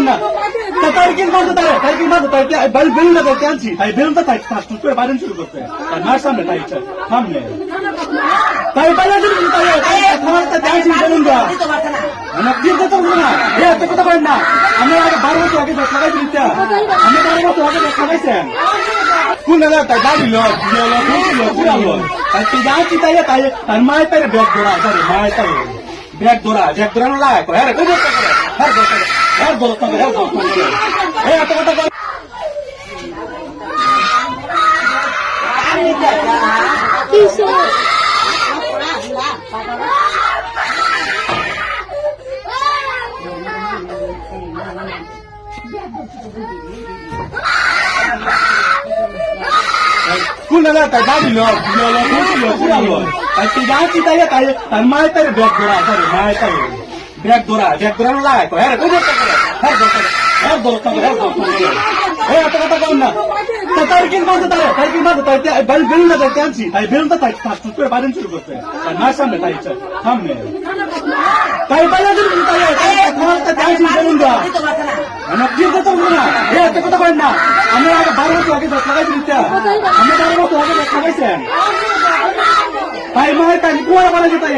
না তাই কি বলতে তাই কি বলতে তাই বেলুন না তাই আনছি তাই বেলুন তো তাই ফাস্ট করে বাইরে শুরু করতে তাই মার সামনে তাই সামনে তাই বাইরে শুরু তাই খাবার তাই আনছি বেলুন দা মানে কি করতে না এত কথা বলেন না আমি আগে 12 বছর আগে লাগাই দিতে আমি 12 বছর আগে লাগাইছেন কোন না তাই দাবি লো লো তাই তুই যাচ্ছি তাই তাই মায়ের তাই ব্যাগ ধরা সরি মায়ের তাই ব্যাগ ধরা না লাগে হ্যাঁ কই করতে হ্যাঁ বলতে এই এত কথা বল কোন না তাই দাবি লো তাই তুই যাচ্ছি তাই তাই মায়ের তাই ব্যাগ ধরা সরি মায়ের তাই ব্যাগ ধরা না লাগে হ্যাঁ কই করতে হ্যাঁ বলতে এই এত কথা বল না তাই কি বলতে তাই বেলুন না তাই আনছি তাই বেলুন তো তাই ফাস্ট করে বাইরে শুরু করতে তাই মার সামনে তাই সামনে তাই বাইরে শুরু তাই খাবার তাই আনছি বেলুন দা মানে কি করতে না এত কথা বলেন না আমি আগে 12 বছর আগে লাগাই দিতে আমি 12 বছর আগে লাগাইছেন তাই মায়ের তাই কুয়ারা বানাইছে তাই